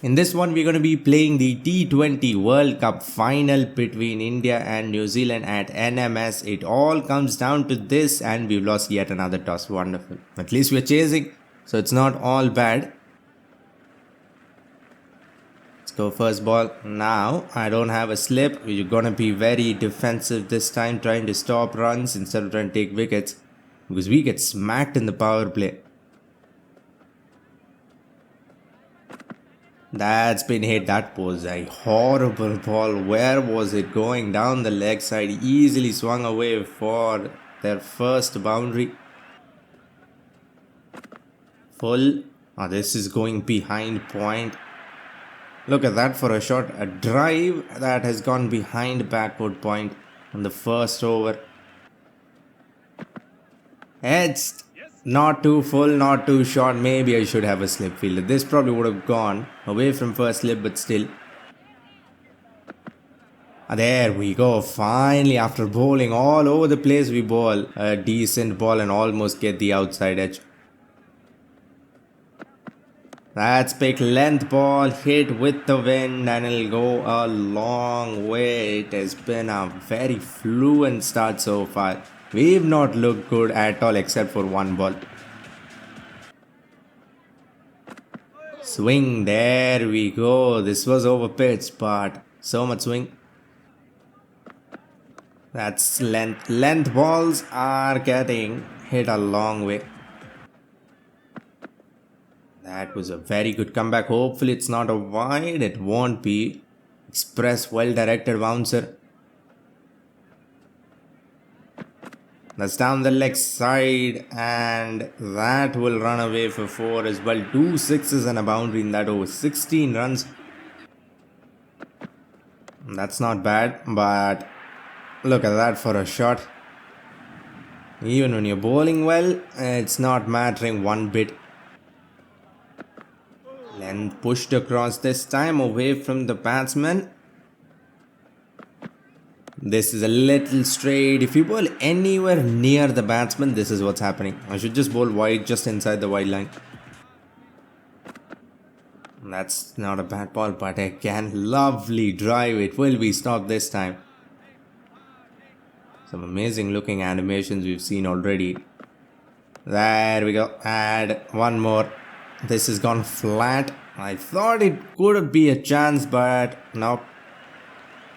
In this one, we're going to be playing the T20 World Cup final between India and New Zealand at NMS. It all comes down to this, and we've lost yet another toss. Wonderful. At least we're chasing, so it's not all bad. Let's go first ball. Now, I don't have a slip. We're going to be very defensive this time, trying to stop runs instead of trying to take wickets, because we get smacked in the power play. That's been hit. That was a horrible ball. Where was it going? Down the leg side. Easily swung away for their first boundary. Full. Oh, this is going behind point. Look at that for a shot. A drive that has gone behind backward point on the first over. It's not too full, not too short. Maybe I should have a slip fielder. This probably would have gone away from first slip, but still. There we go. Finally, after bowling all over the place, we bowl a decent ball and almost get the outside edge. That's big length ball, hit with the wind, and it'll go a long way. It has been a very fluent start so far. We've not looked good at all except for one ball. Swing, there we go. This was over pitch, but so much swing. That's length. Length balls are getting hit a long way. That was a very good comeback. Hopefully it's not a wide. It won't be. Express, well directed bouncer. That's down the leg side, and that will run away for 4 as well. 2 sixes and a boundary in that over. 16 runs. That's not bad, but look at that for a shot. Even when you're bowling well, it's not mattering one bit. Length pushed across, this time away from the batsman. This is a little straight. If you bowl anywhere near the batsman, this is what's happening. I should just bowl wide, just inside the wide line. That's not a bad ball, but again, lovely drive. It will be stopped this time. Some amazing looking animations we've seen already. There we go. Add one more. This has gone flat. I thought it could be a chance, but nope.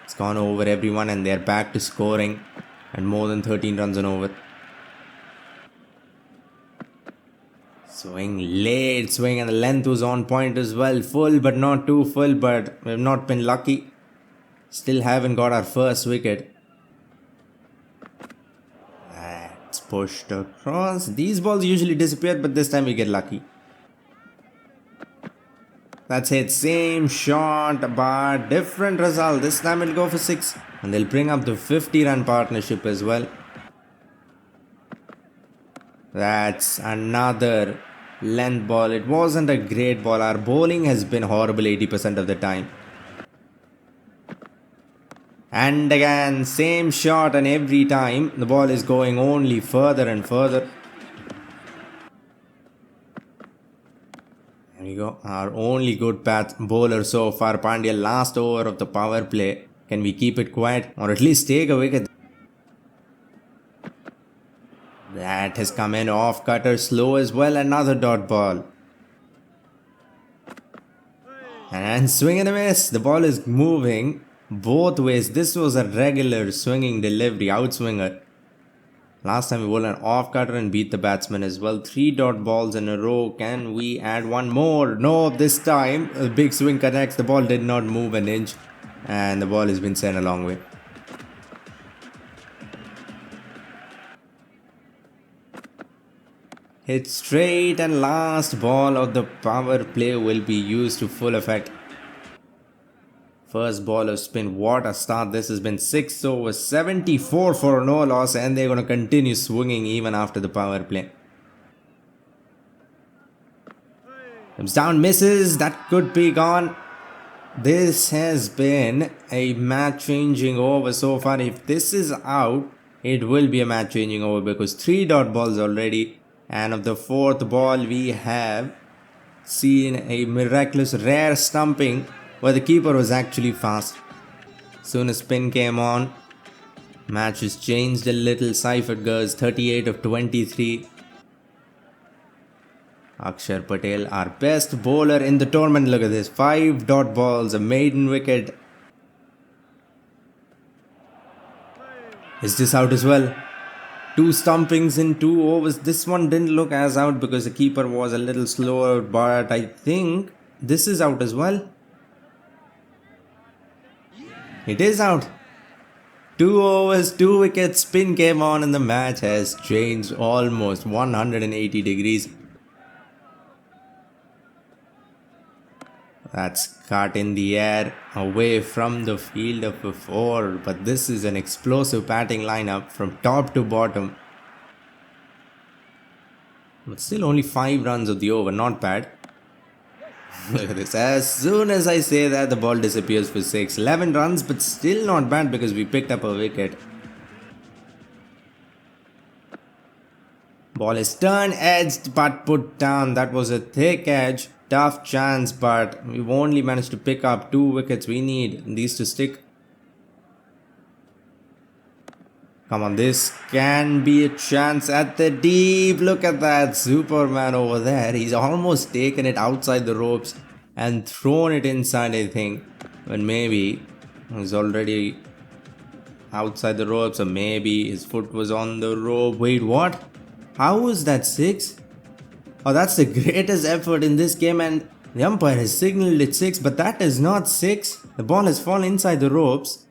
It's gone over everyone and they're back to scoring and more than 13 runs an over. Swing, late swing, and the length was on point as well. Full but not too full, but we've not been lucky. Still haven't got our first wicket. That's pushed across. These balls usually disappear, but this time we get lucky. That's it, same shot but different result. This time it'll go for 6 and they'll bring up the 50-run partnership as well. That's another length ball. It wasn't a great ball. Our bowling has been horrible 80% of the time. And again, same shot, and every time the ball is going only further and further. There we go. Our only good bowler so far, Pandya, last over of the power play. Can we keep it quiet or at least take a wicket? That has come in off cutter, slow as well. Another dot ball. And swing and a miss. The ball is moving both ways. This was a regular swinging delivery, outswinger. Last time we bowled an off cutter and beat the batsman as well. 3 dot balls in a row. Can we add one more? No, this time a big swing connects. The ball did not move an inch and the ball has been sent a long way. Hit straight, and last ball of the power play will be used to full effect. First ball of spin, what a start. This has been 6 over 74 for no loss, and they're going to continue swinging even after the power play. Comes down, misses. That could be gone. This has been a match-changing over so far. If this is out, it will be a match-changing over because 3 dot balls already. And of the 4th ball, we have seen a miraculous rare stumping where the keeper was actually fast. Soon as spin came on, match has changed a little. Seifert goes 38 of 23. Akshar Patel, our best bowler in the tournament. Look at this. 5 dot balls, a maiden wicket. Is this out as well? 2 stumpings in 2 overs. This one didn't look as out because the keeper was a little slower, but I think this is out as well. It is out. 2 overs, 2 wickets, spin came on and the match has changed almost 180 degrees. That's cut in the air away from the field of a 4, but this is an explosive batting lineup from top to bottom. But still only 5 runs of the over, not bad. Look at this. As soon as I say that, the ball disappears for 6. 11 runs, but still not bad because we picked up a wicket. Ball is turn edged but put down. That was a thick edge. Tough chance, but we've only managed to pick up 2 wickets. We need these to stick. Come on, this can be a chance at the deep. Look at that Superman over there. He's almost taken it outside the ropes and thrown it inside, I think. But maybe he's already outside the ropes, or maybe his foot was on the rope. Wait, what? How was that 6? Oh, that's the greatest effort in this game, and the umpire has signaled it 6, but that is not 6. The ball has fallen inside the ropes.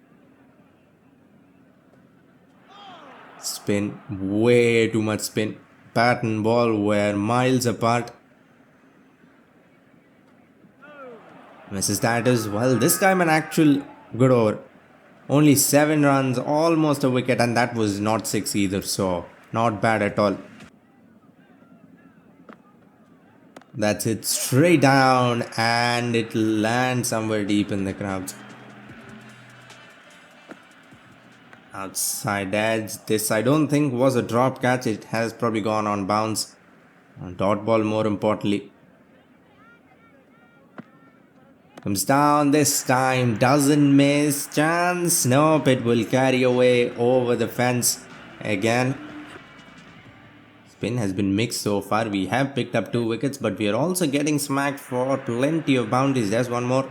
Spin, way too much spin. Bat and ball were miles apart. Misses that as well. This time an actual good over. Only 7 runs, almost a wicket, and that was not 6 either, so not bad at all. That's it straight down and it lands somewhere deep in the crowds. Outside edge. This I don't think was a drop catch. It has probably gone on bounce. Dot ball more importantly. Comes down this time. Doesn't miss. Chance. Nope. It will carry away over the fence again. Spin has been mixed so far. We have picked up 2 wickets, but we are also getting smacked for plenty of boundaries. There's one more.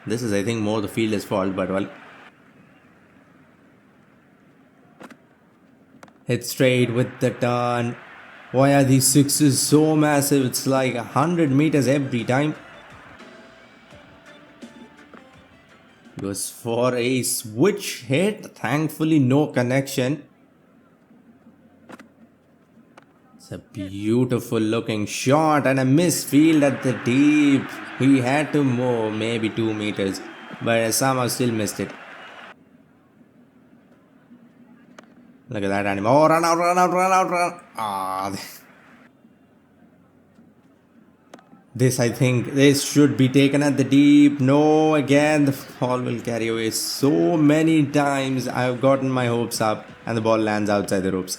This is, I think, more the fielder's fault, but well. Hit straight with the turn. Why are these 6s so massive? It's like 100 meters every time. Goes for a switch hit. Thankfully, no connection. It's a beautiful looking shot and a misfield at the deep. He had to move maybe 2 meters, but somehow still missed it. Look at that animal. Oh, run out, run out, run out, run. Ah. This, I think, this should be taken at the deep. No, again, the ball will carry away so many times. I've gotten my hopes up and the ball lands outside the ropes.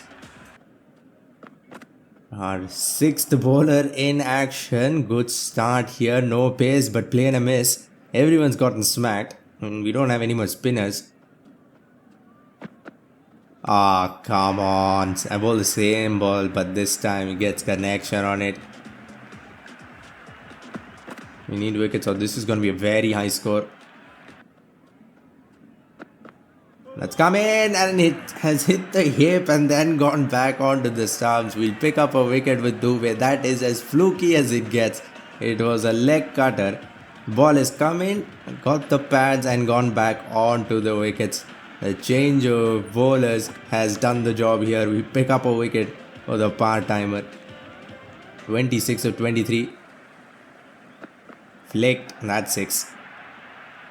Our 6th bowler in action. Good start here. No pace, but play and a miss. Everyone's gotten smacked. We don't have any more spinners. Ah, come on. I bowled the same ball, but this time he gets connection on it. We need wickets, so this is going to be a very high score. Let's come in, and it has hit the hip and then gone back onto the stumps. We'll pick up a wicket with Dubey. That is as fluky as it gets. It was a leg cutter. Ball has come in, got the pads and gone back onto the wickets. The change of bowlers has done the job here. We pick up a wicket for the part-timer. 26 of 23. Flicked, and that's 6.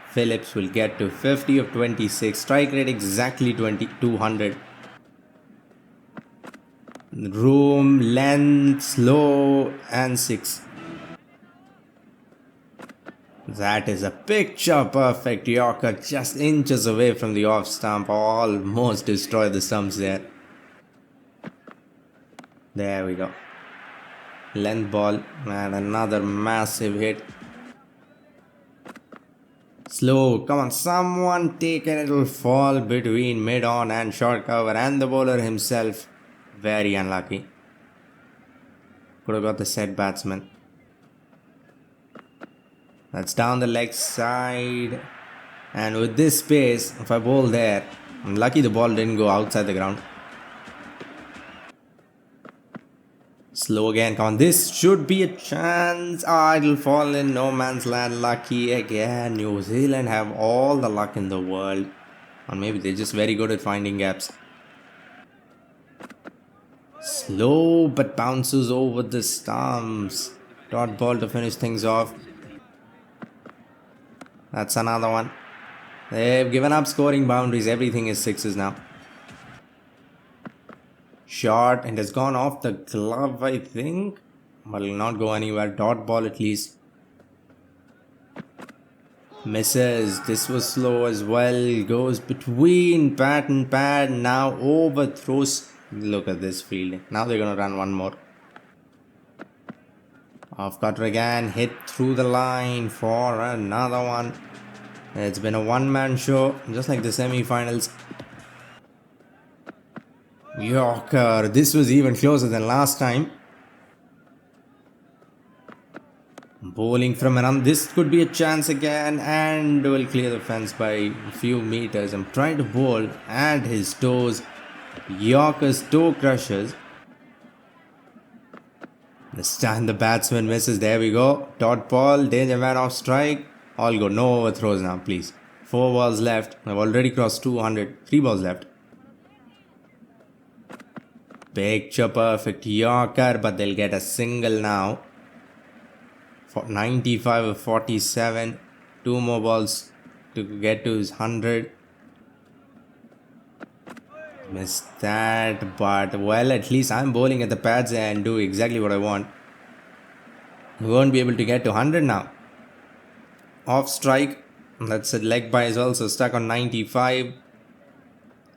Phillips will get to 50 of 26. Strike rate exactly 200. Room, length, slow, and 6. That is a picture perfect Yorker, just inches away from the off stump. Almost destroyed the stumps there. There we go. Length ball and another massive hit. Slow, come on, someone take it, it'll fall between mid-on and short cover, and the bowler himself, very unlucky. Could have got the set batsman. That's down the leg side, and with this space, if I bowl there, I'm lucky the ball didn't go outside the ground. Slow again, come on, this should be a chance. It'll fall in no man's land. Lucky again. New Zealand have all the luck in the world. Or maybe they're just very good at finding gaps. Slow, but bounces over the stumps. Dot ball to finish things off. That's another one. They've given up scoring boundaries. Everything is sixes now. Shot, and has gone off the glove, I think. But will not go anywhere. Dot ball at least. Misses. This was slow as well. Goes between pat and pad. Now overthrows. Look at this fielding. Now they're going to run one more. Off cutter again. Hit through the line for another one. It's been a one-man show, just like the semi-finals. Yorker. This was even closer than last time. Bowling from around. This could be a chance again, and will clear the fence by a few meters. I'm trying to bowl and his toes. Yorker's toe crushes. This time the batsman misses. There we go. Dot ball. Danger man off strike. All good. No overthrows now, please. 4 balls left. I've already crossed 200. 3 balls left. Picture perfect Yorker, but they'll get a single now. For 95 of 47. 2 more balls to get to his 100. Missed that, but well, at least I'm bowling at the pads and do exactly what I want. We won't be able to get to 100 now. Off strike. That's a leg by as well, so stuck on 95.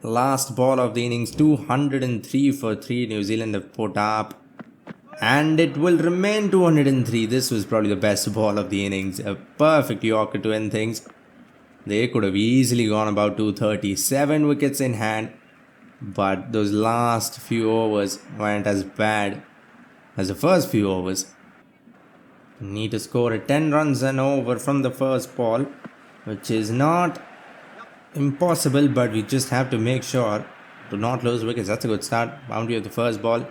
Last ball of the innings, 203 for 3. New Zealand have put up. And it will remain 203. This was probably the best ball of the innings. A perfect Yorker to end things. They could have easily gone about 230. 7 wickets in hand. But those last few overs weren't as bad as the first few overs. Need to score a 10 runs and over from the first ball, which is not impossible, but we just have to make sure to not lose wickets. That's a good start. Boundary of the first ball.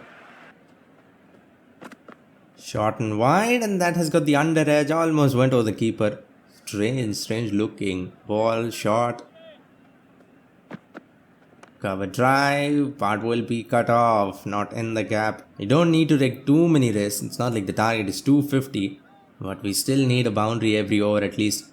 Short and wide, and that has got the under edge. Almost went over the keeper. Strange looking ball. Short. Cover drive, but will be cut off, not in the gap. You don't need to take too many risks. It's not like the target is 250, but we still need a boundary every over at least.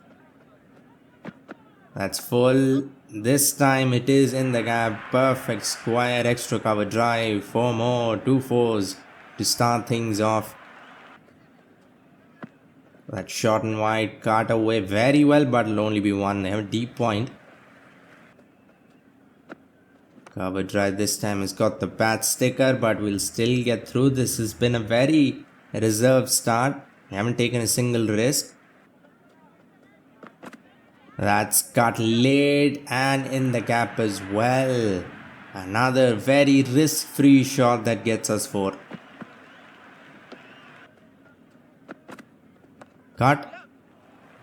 That's full. This time it is in the gap. Perfect square, extra cover drive. 4 more, 2 fours to start things off. That short and wide cut away very well, but it'll only be one. They have a deep point. Cover drive this time has got the bat sticker, but we'll still get through. This has been a very reserved start. We haven't taken a single risk. That's cut late and in the gap as well. Another very risk-free shot that gets us 4. Cut.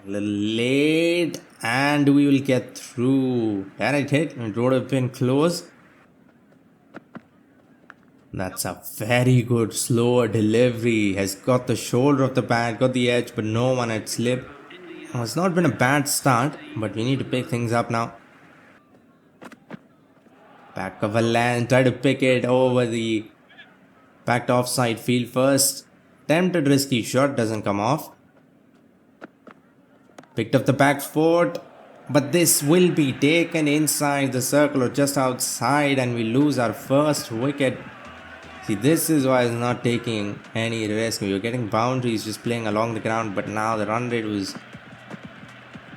A little late and we will get through. Can it hit? It would have been close. That's a very good slower delivery. Has got the shoulder of the bat, got the edge, but no one had slipped. It's not been a bad start, but we need to pick things up now. Back of a land, try to pick it over the backed offside field first. Attempted risky shot, doesn't come off. Picked up the back foot, but this will be taken inside the circle or just outside, and we lose our first wicket. See, this is why it's not taking any risk. We were getting boundaries just playing along the ground, but now the run rate was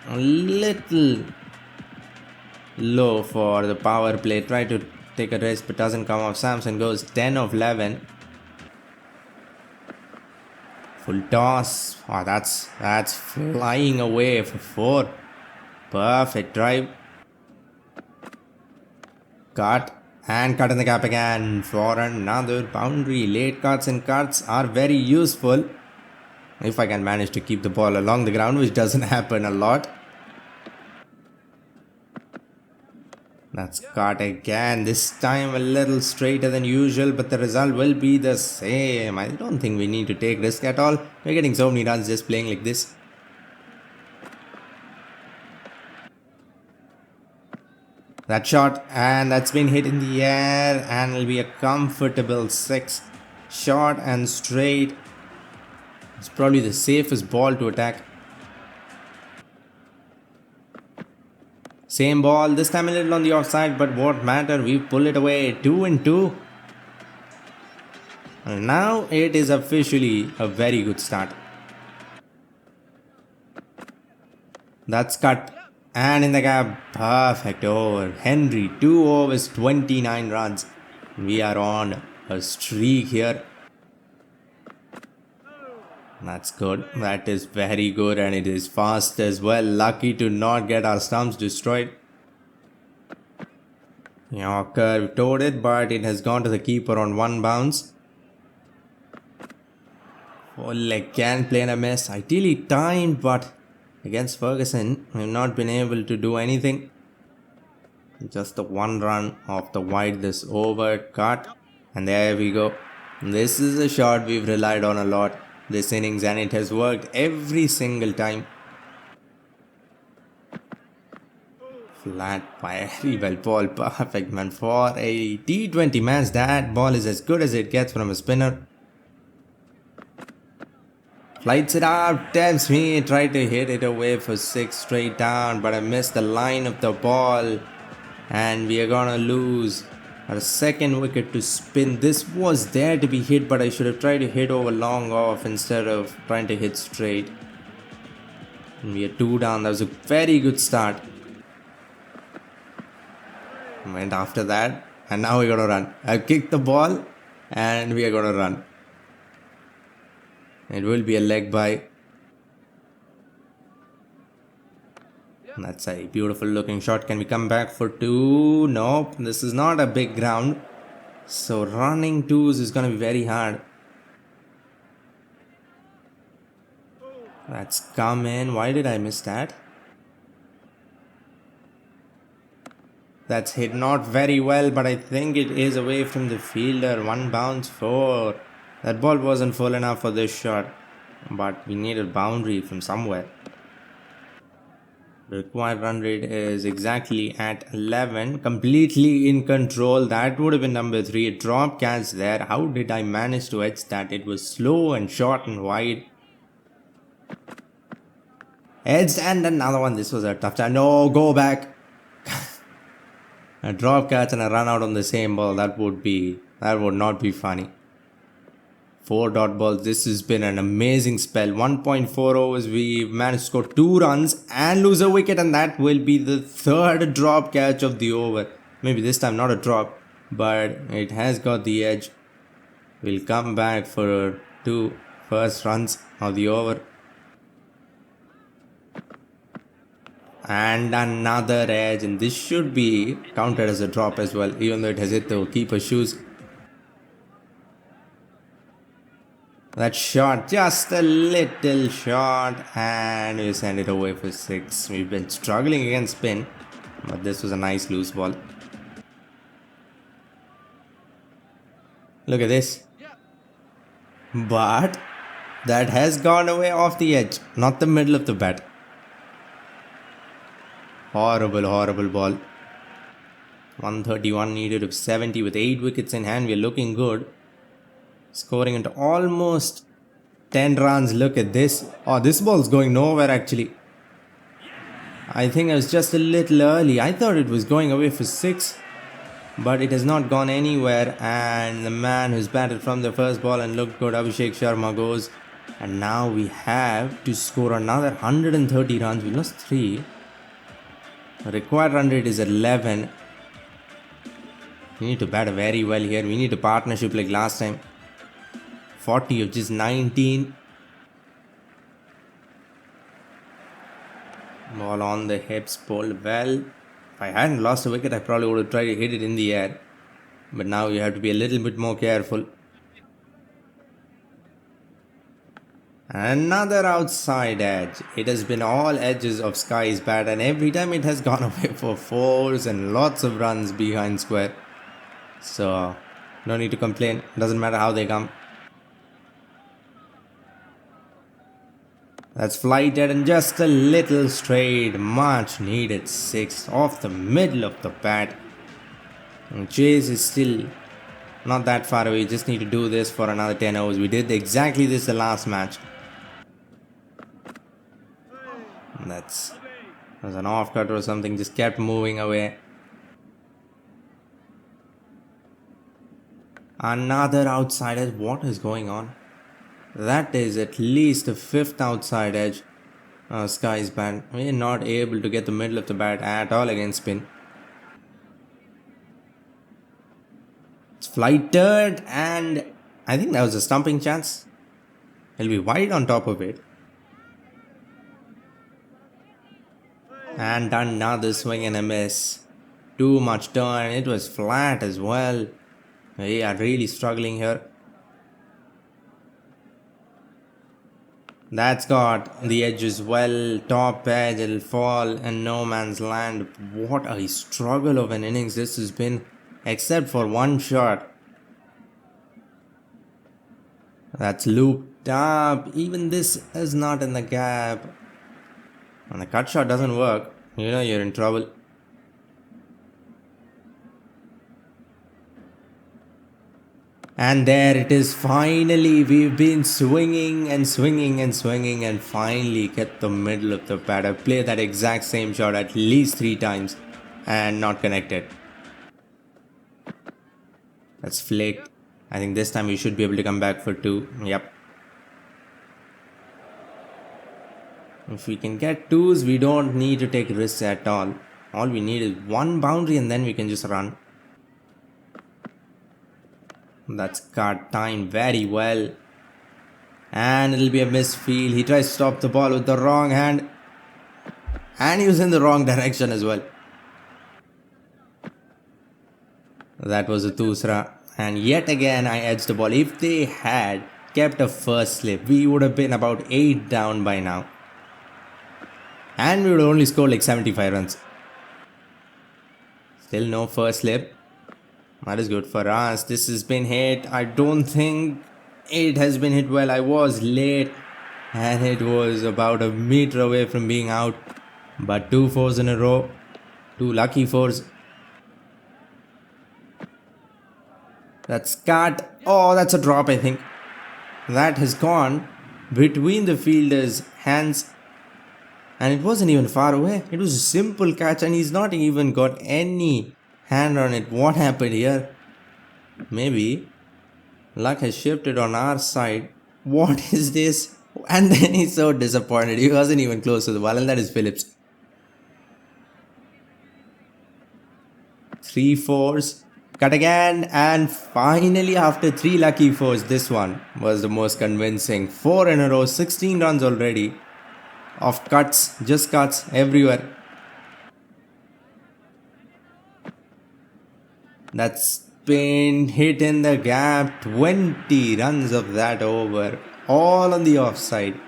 a little low for the power play. Try to take a risk, but doesn't come off. Samson goes 10 of 11. Full toss. Oh, that's flying away for 4. Perfect drive. Cut. And cut in the gap again for another boundary. Late cuts and cuts are very useful. If I can manage to keep the ball along the ground, which doesn't happen a lot. That's cut again. This time a little straighter than usual, but the result will be the same. I don't think we need to take risk at all. We're getting so many runs just playing like this. That shot, and that's been hit in the air, and it'll be a comfortable 6. Short and straight. It's probably the safest ball to attack. Same ball, this time a little on the offside, but what matter, we pull it away. 2 and 2. And now it is officially a very good start. That's cut. And in the gap, perfect over. Henry, 2 overs, 29 runs. We are on a streak here. That's good. That is very good, and it is fast as well. Lucky to not get our stumps destroyed. Yorker towed it, but it has gone to the keeper on 1 bounce. Leg can play in a mess. Ideally timed, but against Ferguson, we have not been able to do anything. Just the 1 run off the wide this over cut. And there we go. This is a shot we've relied on a lot this innings, and it has worked every single time. Flat, very well ball, perfect man. For a T20 match, that ball is as good as it gets from a spinner. Flights it up, tempts me, tried to hit it away for 6 straight down, but I missed the line of the ball, and we are gonna lose our 2nd wicket to spin. This was there to be hit, but I should have tried to hit over long off instead of trying to hit straight. And we are 2 down. That was a very good start. Went after that, and now we're gonna run. I've kicked the ball, and we are gonna run. It will be a leg by. That's a beautiful looking shot. Can we come back for 2? Nope. This is not a big ground, so running 2s is going to be very hard. That's come in. Why did I miss that? That's hit not very well, but I think it is away from the fielder. 1 bounce 4. That ball wasn't full enough for this shot, but we needed boundary from somewhere. The required run rate is exactly at 11. Completely in control. That would have been number 3. A drop catch there. How did I manage to edge that? It was slow and short and wide. Edged, and another one. This was a tough time. No, go back. A drop catch and a run out on the same ball. That would not be funny. 4 dot balls. This has been an amazing spell. 1.4 overs. We managed to score 2 runs and lose a wicket, and that will be the 3rd drop catch of the over. Maybe this time not a drop, but it has got the edge. We'll come back for 2 first runs of the over. And another edge, and this should be counted as a drop as well, even though it has hit the keeper's shoes. That shot, just a little shot, and we send it away for 6. We've been struggling against spin, but this was a nice loose ball. Look at this. But that has gone away off the edge, not the middle of the bat. Horrible, horrible ball. 131 needed of 70 with 8 wickets in hand. We're looking good. Scoring into almost 10 runs. Look at this. Oh, this ball's going nowhere actually. I think I was just a little early. I thought it was going away for 6. But it has not gone anywhere. And the man who's batted from the first ball and looked good, Abhishek Sharma, goes. And now we have to score another 130 runs. We lost 3. The required run rate is 11. We need to bat very well here. We need a partnership like last time. 40 of just 19. Ball on the hips, pulled well. If I hadn't lost a wicket, I probably would have tried to hit it in the air. But now you have to be a little bit more careful. Another outside edge. It has been all edges of Sky's bat, and every time it has gone away for fours and lots of runs behind square. So, no need to complain. Doesn't matter how they come. That's flighted and just a little straight. Much needed six off the middle of the bat. And Chase is still not that far away. Just need to do this for another 10 overs. We did exactly this the last match. That was an off cut or something. Just kept moving away. Another outside edge. What is going on? That is at least the fifth outside edge. Sky's bat. We're not able to get the middle of the bat at all against spin. It's flighted, and I think that was a stumping chance. It'll be wide on top of it. And another swing and a miss. Too much turn. It was flat as well. We are really struggling here. That's got the edge as well. Top edge, it'll fall and no man's land. What a struggle of an innings this has been, except for one shot. That's looped up. Even this is not in the gap. And the cut shot doesn't work. You know you're in trouble. And there it is, finally. We've been swinging and swinging and swinging and finally get the middle of the pad. I've played that exact same shot at least 3 times and not connected. That's flicked. I think this time we should be able to come back for 2. Yep. If we can get 2s, we don't need to take risks at all. All we need is 1 boundary and then we can just run. That's cut time very well. And it'll be a misfield. He tries to stop the ball with the wrong hand. And he was in the wrong direction as well. That was a Dusra. And yet again I edged the ball. If they had kept a first slip, we would have been about 8 down by now. And we would have only scored like 75 runs. Still no first slip. That is good for us. This has been hit. I don't think it has been hit well. I was late and it was about a meter away from being out. But 2 fours in a row. 2 lucky fours. That's cut. Oh, that's a drop, I think. That has gone between the fielder's hands. And it wasn't even far away. It was a simple catch and he's not even got any hand on it. What happened here? Maybe luck has shifted on our side. What is this? And then he's so disappointed. He wasn't even close to the ball, and that is Phillips. 3 fours. Cut again, and finally after 3 lucky fours, this one was the most convincing. 4 in a row, 16 runs already. Of cuts, just cuts everywhere. That's been hit in the gap. 20 runs of that over. All on the offside.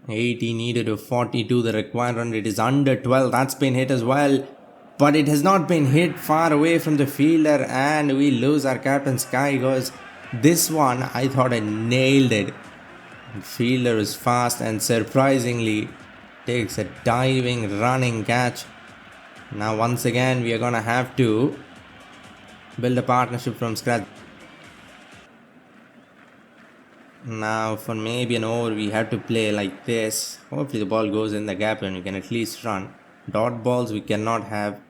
80 needed to 42. The required run rate is under 12. That's been hit as well. But it has not been hit far away from the fielder. And we lose our captain. Sky goes. This one, I thought I nailed it. The fielder is fast and surprisingly takes a diving, running catch. Now once again we are gonna have to build a partnership from scratch. Now for maybe an over we have to play like this. Hopefully the ball goes in the gap and we can at least run. Dot balls we cannot have.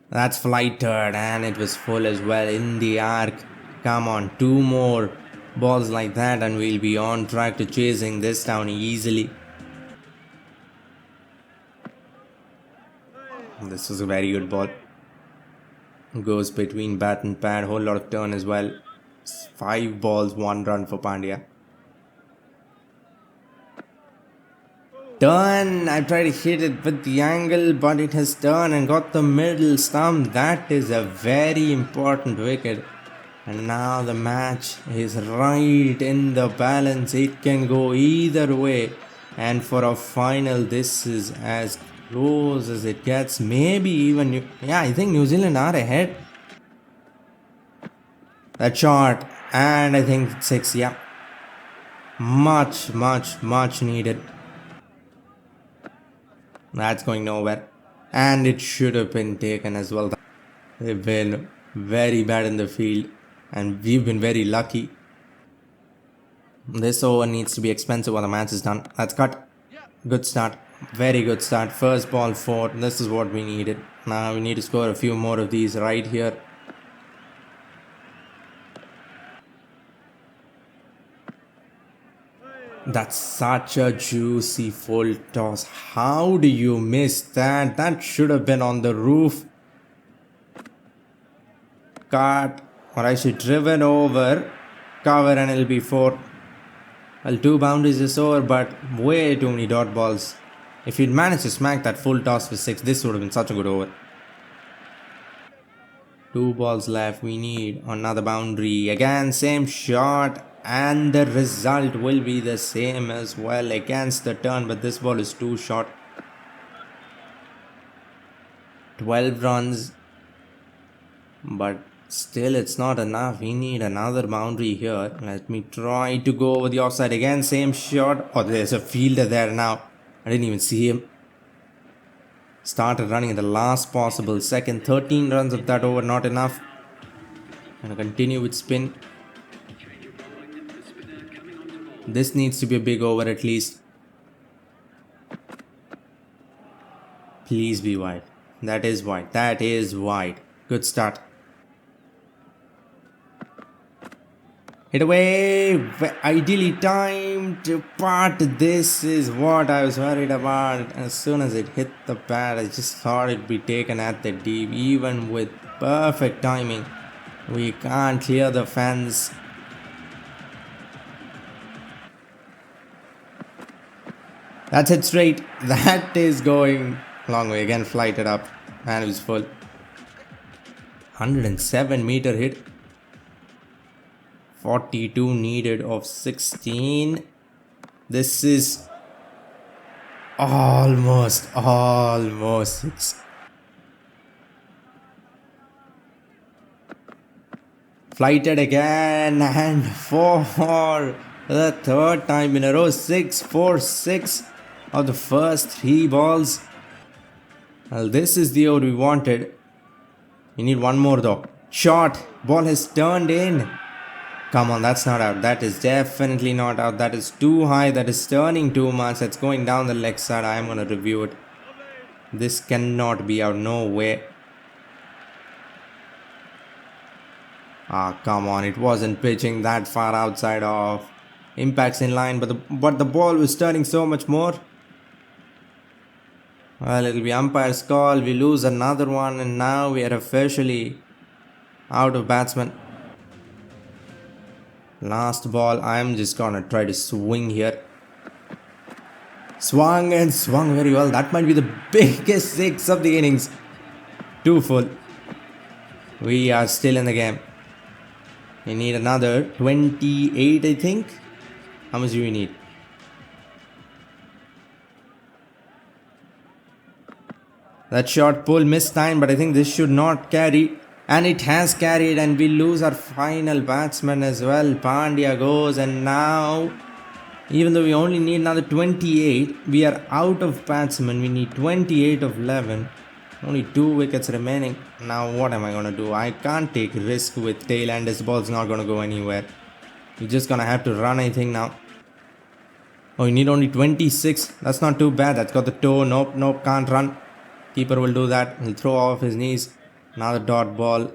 That's flighted and it was full as well in the arc. Come on, 2 more balls like that and we'll be on track to chasing this down easily. This is a very good ball. Goes between bat and pad. Whole lot of turn as well. 5 balls, 1 run for Pandya. turn. I tried to hit it with the angle, but it has turned and got the middle stump. That is a very important wicket. And now the match is right in the balance. It can go either way. And for a final, this is as close as it gets. Maybe even, I think New Zealand are ahead. That shot. And I think 6, yeah. Much needed. That's going nowhere. And it should have been taken as well. They've been very bad in the field. And we've been very lucky. This over needs to be expensive when the match is done. That's cut. Good start. Very good start. First ball 4. This is what we needed. Now we need to score a few more of these right here. That's such a juicy full toss. How do you miss that? That should have been on the roof. Cut. Or I should driven over. Cover and it'll be 4. Well, 2 boundaries is over, but way too many dot balls. If he'd managed to smack that full toss for 6, this would have been such a good over. 2 balls left. We need another boundary. Again, same shot. And the result will be the same as well against the turn. But this ball is too short. 12 runs. But still it's not enough. We need another boundary here. Let me try to go over the offside again. Same shot. Oh, there's a fielder there now. I didn't even see him. Started running at the last possible second. 13 runs of that over, not enough. And continue with spin. This needs to be a big over at least. Please be wide. That is wide. That is wide. Good start. Hit away. Ideally timed. But this is what I was worried about. As soon as it hit the pad, I just thought it'd be taken at the deep. Even with perfect timing, we can't clear the fence. That's it straight. That is going long way. Again, flighted up. And it was full. 107 meter hit. 42 needed of 16. This is almost 6. Flighted again and 4 the third time in a row. 6, 4, 6 of the first 3 balls. Well, this is the over we wanted. We need one more though. Shot. Ball has turned in. Come on, that's not out. That is definitely not out. That is too high. That is turning too much. That's going down the leg side. I am going to review it. This cannot be out. No way. Come on. It wasn't pitching that far outside of. Impacts in line. But the ball was turning so much more. Well, it'll be umpire's call. We lose another one. And now we are officially out of batsmen. Last ball, I am just gonna try to swing here. Swung and swung very well. That might be the biggest 6 of the innings. 2 full. We are still in the game. We need another 28, I think. How much do we need? That short pull missed time, but I think this should not carry. And it has carried, and we lose our final batsman as well. Pandya goes, and now, even though we only need another 28, we are out of batsmen. We need 28 of 11. Only 2 wickets remaining. Now what am I going to do? I can't take risk with tail, and this ball's not going to go anywhere. We're just going to have to run, I think, now. Oh, you need only 26. That's not too bad. That's got the toe. Nope, can't run. Keeper will do that. He'll throw off his knees. Another dot ball.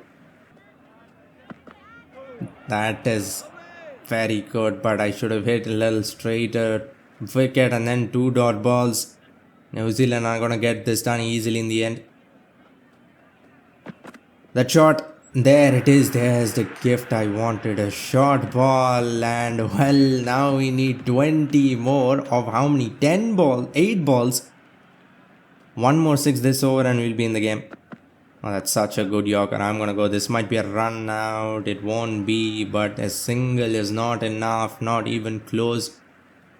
That is very good, but I should have hit a little straighter wicket and then 2 dot balls. New Zealand are going to get this done easily in the end. That shot. There it is, there's the gift I wanted, a short ball, and well, now we need 20 more of how many? 10 balls, 8 balls. One more 6 this over and we'll be in the game. Oh, that's such a good Yorker. I'm gonna go. This might be a run out. It won't be, but a single is not enough, not even close.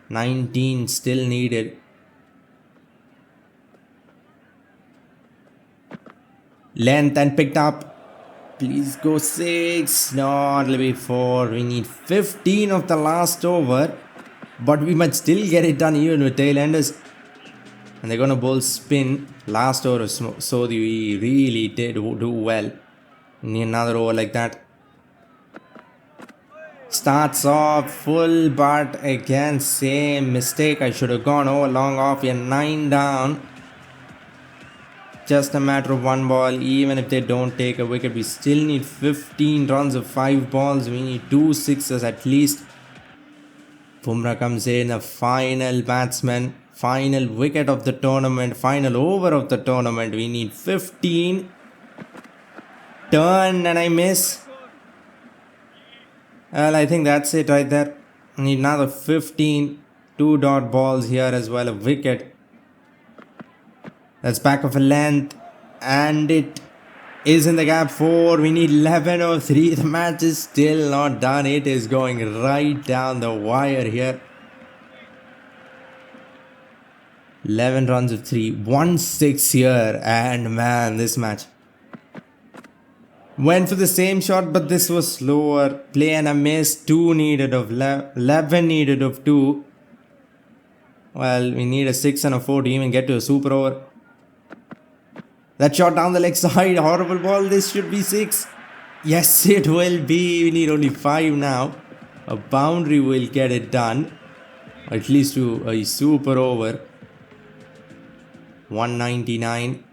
19 still needed. Length and picked up. Please go 6. No, it'll be 4. We need 15 of the last over. But we might still get it done even with tail-enders. And they're gonna bowl spin. Last over, so we really did do well. Need another over like that. Starts off full, but again, same mistake. I should have gone over long off. We are 9 down. Just a matter of 1 ball. Even if they don't take a wicket, we still need 15 runs of 5 balls. We need 2 sixes at least. Bumrah comes in, a final batsman, final wicket of the tournament, final over of the tournament. We need 15. Turn and I miss. Well, I think that's it right there. Need another 15. 2 dot balls here as well, a wicket. That's back of a length. And it is in the gap 4. We need 11 or 3. The match is still not done. It is going right down the wire here. 11 runs of 3. 1-6 here. And man, this match went for the same shot, but this was slower. Play and a miss. 2 needed of 11 needed of 2. Well, we need a 6 and a 4 to even get to a super over. That shot down the leg side. Horrible ball. This should be 6. Yes, it will be. We need only 5 now. A boundary will get it done. At least to a super over. 199.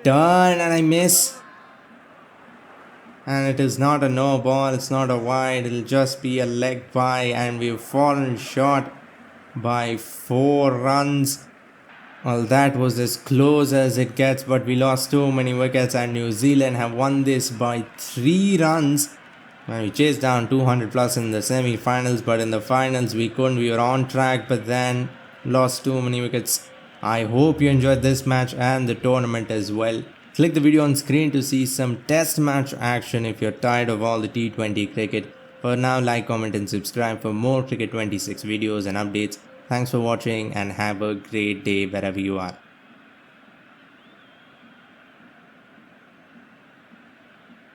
Turn and I miss. And it is not a no ball. It's not a wide. It'll just be a leg by. And we've fallen short by 4 runs. Well, that was as close as it gets, but we lost too many wickets and New Zealand have won this by 3 runs. And we chased down 200 plus in the semi-finals, but in the finals we couldn't. We were on track, but then lost too many wickets. I hope you enjoyed this match and the tournament as well. Click the video on screen to see some test match action if you're tired of all the T20 cricket. For now, like, comment and subscribe for more Cricket 26 videos and updates. Thanks for watching and have a great day wherever you are.